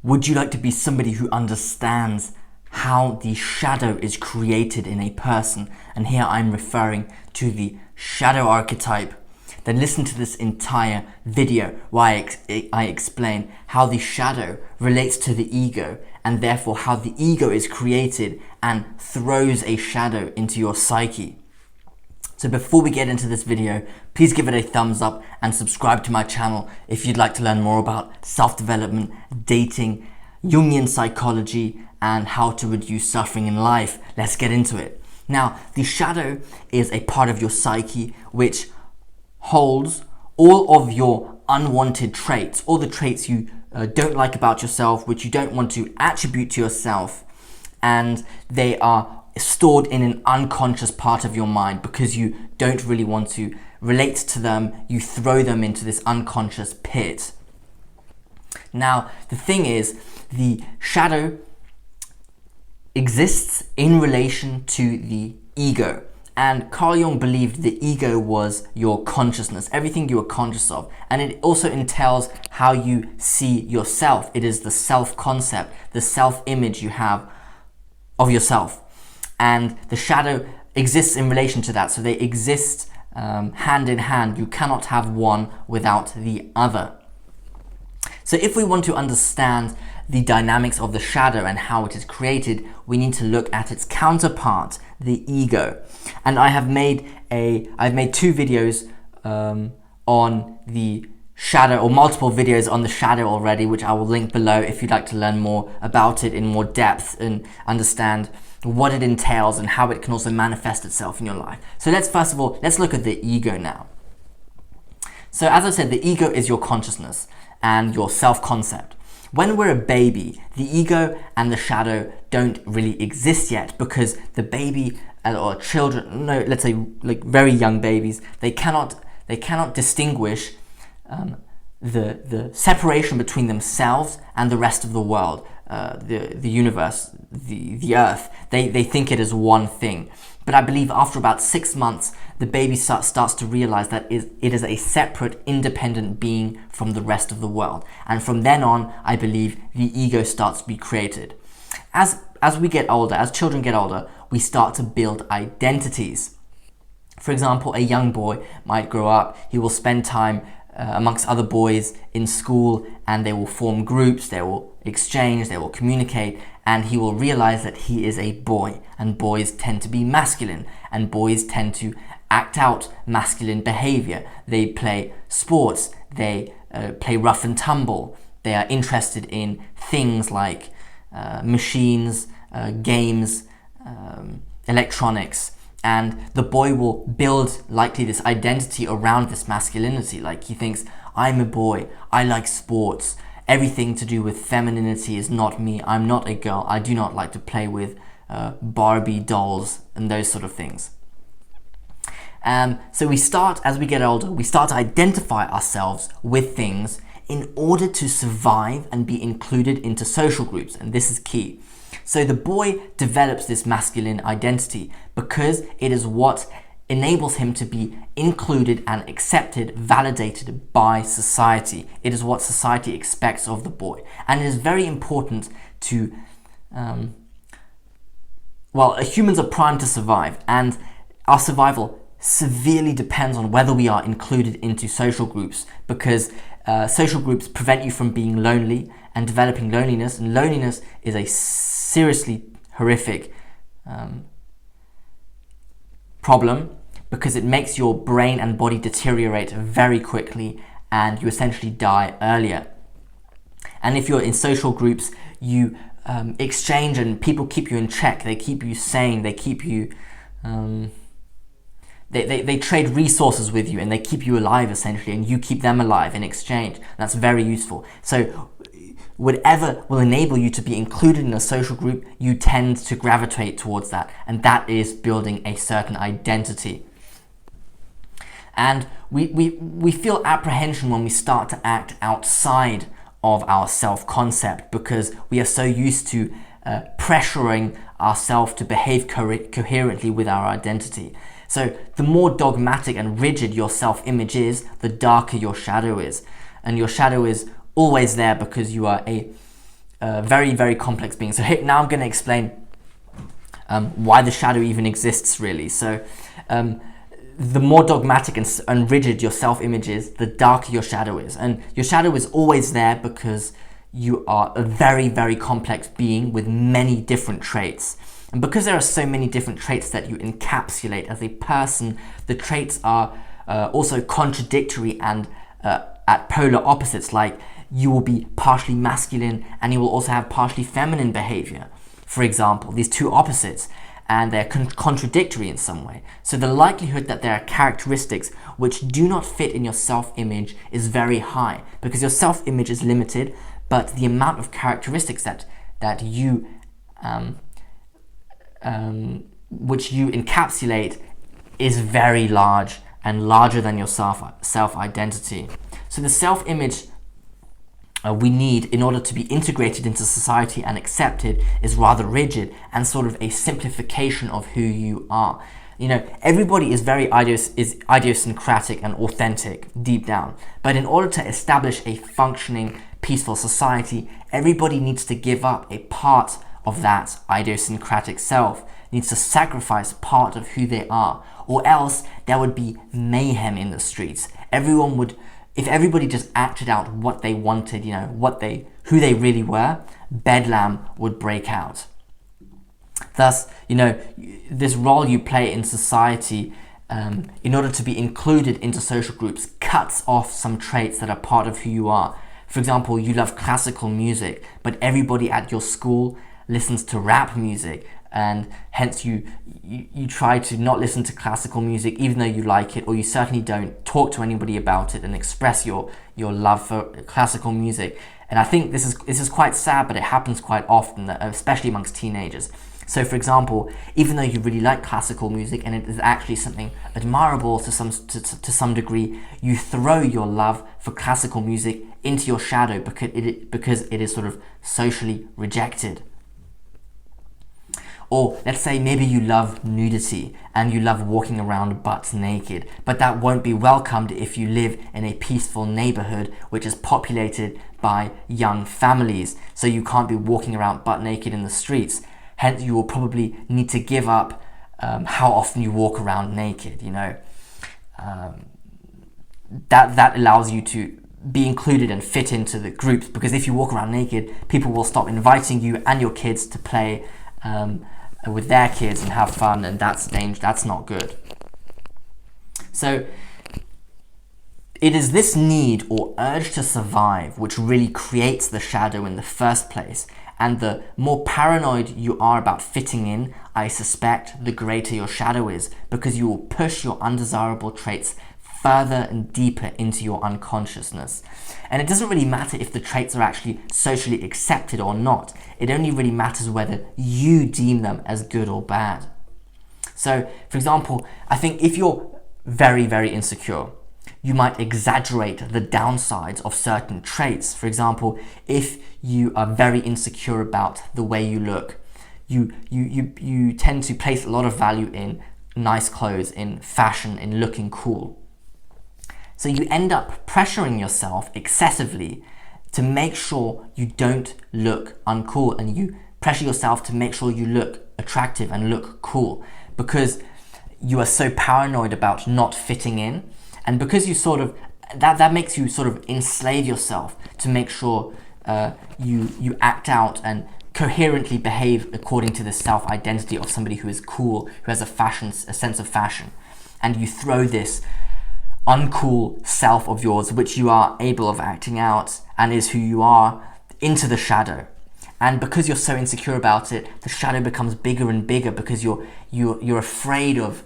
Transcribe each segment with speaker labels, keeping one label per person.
Speaker 1: Would you like to be somebody who understands how the shadow is created in a person? And here I'm referring to the shadow archetype. Then listen to this entire video where I explain how the shadow relates to the ego, and therefore how the ego is created and throws a shadow into your psyche. So before we get into this video, please give it a thumbs up and subscribe to my channel if you'd like to learn more about self-development, dating, Jungian psychology, and how to reduce suffering in life. Let's get into it. Now, the shadow is a part of your psyche which holds all of your unwanted traits, all the traits you don't like about yourself, which you don't want to attribute to yourself, and they are stored in an unconscious part of your mind. Because you don't really want to relate to them, you throw them into this unconscious pit. Now, the thing is, the shadow exists in relation to the ego. And Carl Jung believed the ego was your consciousness, everything you are conscious of. And it also entails how you see yourself. It is the self-concept, the self-image you have of yourself. And the shadow exists in relation to that. So they exist hand in hand. You cannot have one without the other. So if we want to understand the dynamics of the shadow and how it is created, we need to look at its counterpart, the ego. And I've made two videos on the shadow, or multiple videos on the shadow already, which I will link below if you'd like to learn more about it in more depth and understand what it entails and how it can also manifest itself in your life. So first of all, let's look at the ego now. So as I said, the ego is your consciousness and your self-concept. When we're a baby, the ego and the shadow don't really exist yet, because the baby or children, no, let's say like very young babies, they cannot distinguish the separation between themselves and the rest of the world, the universe, the earth. They think it is one thing. But I believe after about 6 months, the baby starts to realize that it is a separate, independent being from the rest of the world. And from then on, I believe the ego starts to be created. As we get older, as children get older, we start to build identities. For example, a young boy might grow up, he will spend time amongst other boys in school, and they will form groups, they will exchange, they will communicate, and he will realize that he is a boy, and boys tend to be masculine, and boys tend to act out masculine behavior. They play sports, they play rough and tumble, they are interested in things like machines, games, electronics. And the boy will build likely this identity around this masculinity. Like he thinks, I'm a boy, I like sports, everything to do with femininity is not me, I'm not a girl, I do not like to play with Barbie dolls and those sort of things. So we start, as we get older, we start to identify ourselves with things in order to survive and be included into social groups, and this is key. So the boy develops this masculine identity because it is what enables him to be included and accepted, validated by society. It is what society expects of the boy. And it is very important to, humans are primed to survive, and our survival severely depends on whether we are included into social groups, because social groups prevent you from being lonely and developing loneliness, and loneliness is a seriously horrific problem, because it makes your brain and body deteriorate very quickly and you essentially die earlier. And if you're in social groups, you exchange and people keep you in check, they keep you sane, they keep you they trade resources with you and they keep you alive essentially, and you keep them alive in exchange. That's very useful. So whatever will enable you to be included in a social group, you tend to gravitate towards that, and that is building a certain identity. And we feel apprehension when we start to act outside of our self-concept, because we are so used to pressuring ourselves to behave coherently with our identity. So the more dogmatic and rigid your self-image is, the darker your shadow is. And your shadow is always there because you are a very, very complex beings. So now I'm going to explain why the shadow even exists, really. So the more dogmatic and rigid your self-image is, the darker your shadow is. And your shadow is always there because you are a very, very complex being with many different traits. And because there are so many different traits that you encapsulate as a person, the traits are also contradictory and at polar opposites. Like, you will be partially masculine and you will also have partially feminine behavior, for example. These two opposites, and they're contradictory in some way. So the likelihood that there are characteristics which do not fit in your self-image is very high, because your self-image is limited, but the amount of characteristics that you which you encapsulate is very large, and larger than your self-identity. So the self-image we need in order to be integrated into society and accepted is rather rigid and sort of a simplification of who you are. You know, everybody is very idiosyncratic and authentic deep down, but in order to establish a functioning, peaceful society, everybody needs to give up a part of that idiosyncratic self, needs to sacrifice part of who they are, or else there would be mayhem in the streets. If everybody just acted out what they wanted, you know, who they really were, bedlam would break out. Thus, you know, this role you play in society in order to be included into social groups cuts off some traits that are part of who you are. For example, you love classical music, but everybody at your school listens to rap music, and hence you try to not listen to classical music even though you like it, or you certainly don't talk to anybody about it and express your love for classical music. And I think this is quite sad, but it happens quite often, especially amongst teenagers. So for example, even though you really like classical music and it is actually something admirable to some degree, you throw your love for classical music into your shadow because it is sort of socially rejected. Or let's say maybe you love nudity and you love walking around butt naked, but that won't be welcomed if you live in a peaceful neighborhood which is populated by young families. So you can't be walking around butt naked in the streets. Hence, you will probably need to give up how often you walk around naked, you know. That allows you to be included and fit into the groups, because if you walk around naked, people will stop inviting you and your kids to play with their kids and have fun, and that's dangerous. That's not good. So it is this need or urge to survive which really creates the shadow in the first place. And the more paranoid you are about fitting in, I suspect, the greater your shadow is, because you will push your undesirable traits further and deeper into your unconsciousness. And it doesn't really matter if the traits are actually socially accepted or not. It only really matters whether you deem them as good or bad. So, for example, I think if you're very, very insecure, you might exaggerate the downsides of certain traits. For example, if you are very insecure about the way you look, you tend to place a lot of value in nice clothes, in fashion, in looking cool. So you end up pressuring yourself excessively to make sure you don't look uncool, and you pressure yourself to make sure you look attractive and look cool, because you are so paranoid about not fitting in. And because you sort of, that makes you sort of enslave yourself to make sure you act out and coherently behave according to the self-identity of somebody who is cool, who has a sense of fashion. And you throw this uncool self of yours, which you are able of acting out and is who you are, into the shadow. And because you're so insecure about it, the shadow becomes bigger and bigger, because you're afraid of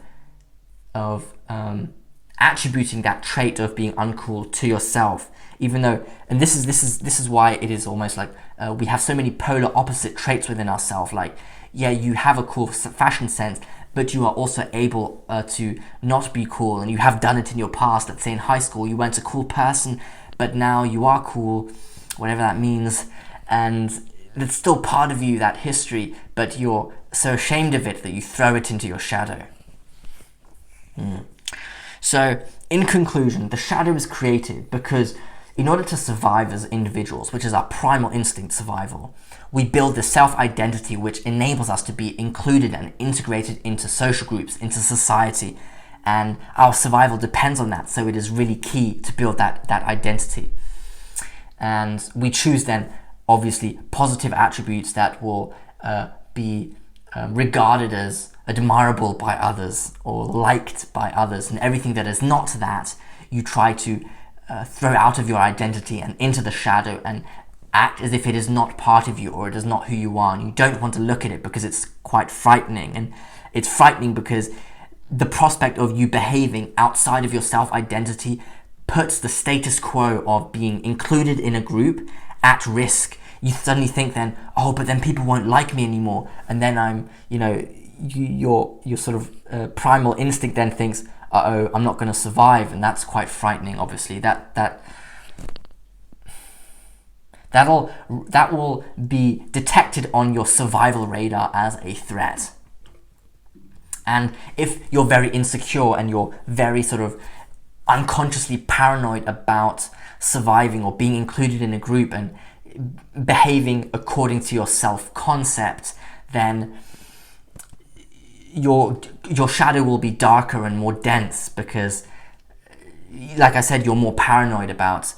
Speaker 1: attributing that trait of being uncool to yourself, even though, and this is why it is almost like we have so many polar opposite traits within ourselves. Like, yeah, you have a cool fashion sense, but you are also able to not be cool, and you have done it in your past. Let's say in high school, you weren't a cool person, but now you are cool, whatever that means, and it's still part of you, that history, but you're so ashamed of it that you throw it into your shadow. So, in conclusion, the shadow is created because in order to survive as individuals, which is our primal instinct survival, we build the self-identity which enables us to be included and integrated into social groups, into society, and our survival depends on that. So it is really key to build that identity. And we choose then, obviously, positive attributes that will be regarded as admirable by others or liked by others, and everything that is not that, you try to throw out of your identity and into the shadow and act as if it is not part of you or it is not who you are, and you don't want to look at it because it's quite frightening. And it's frightening because the prospect of you behaving outside of your self-identity puts the status quo of being included in a group at risk. You suddenly think then, oh, but then people won't like me anymore, and then I'm, your sort of primal instinct then thinks, uh-oh, I'm not going to survive, and that's quite frightening. Obviously, that will be detected on your survival radar as a threat. And if you're very insecure and you're very sort of unconsciously paranoid about surviving or being included in a group and behaving according to your self-concept, then your shadow will be darker and more dense because, like I said, you're more paranoid about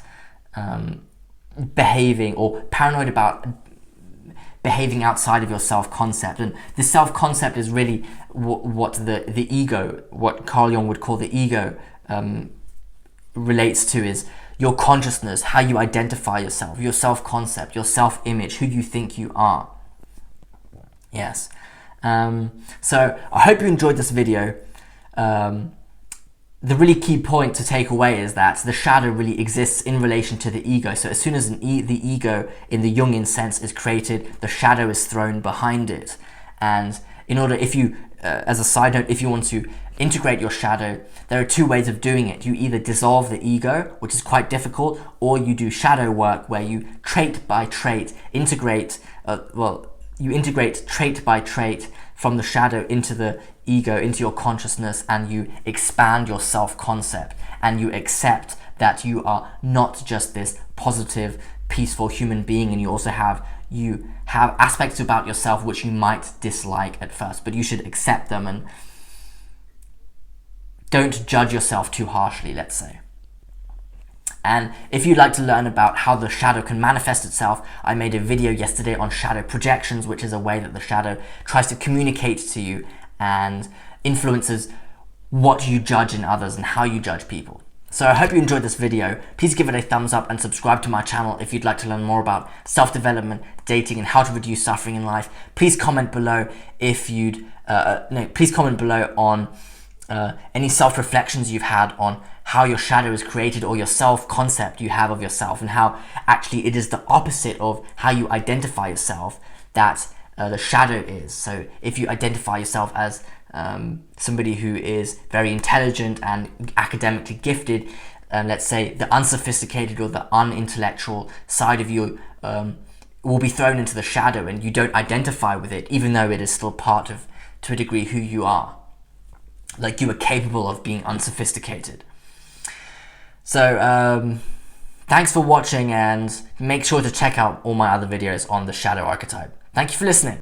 Speaker 1: behaving outside of your self-concept. And the self-concept is really what the ego, what Carl Jung would call the ego, relates to, is your consciousness, how you identify yourself, your self-concept, your self-image, who you think you are. Yes. So I hope you enjoyed this video. The really key point to take away is that the shadow really exists in relation to the ego. So as soon as the ego in the Jungian sense is created, the shadow is thrown behind it. And in order, if you, as a side note, if you want to integrate your shadow, there are two ways of doing it. You either dissolve the ego, which is quite difficult, or you do shadow work where you trait by trait integrate, you integrate trait by trait from the shadow into the ego, into your consciousness, and you expand your self-concept, and you accept that you are not just this positive, peaceful human being, and you also have aspects about yourself which you might dislike at first, but you should accept them and don't judge yourself too harshly, let's say. And if you'd like to learn about how the shadow can manifest itself, I made a video yesterday on shadow projections, which is a way that the shadow tries to communicate to you and influences what you judge in others and how you judge people. So I hope you enjoyed this video. Please give it a thumbs up and subscribe to my channel if you'd like to learn more about self-development, dating, and how to reduce suffering in life. Please comment below if you'd please comment below on any self-reflections you've had on how your shadow is created, or your self-concept you have of yourself, and how actually it is the opposite of how you identify yourself that the shadow is. So if you identify yourself as somebody who is very intelligent and academically gifted, let's say the unsophisticated or the unintellectual side of you will be thrown into the shadow, and you don't identify with it, even though it is still part of, to a degree, who you are. Like, you are capable of being unsophisticated. So thanks for watching, and make sure to check out all my other videos on the shadow archetype. Thank you for listening.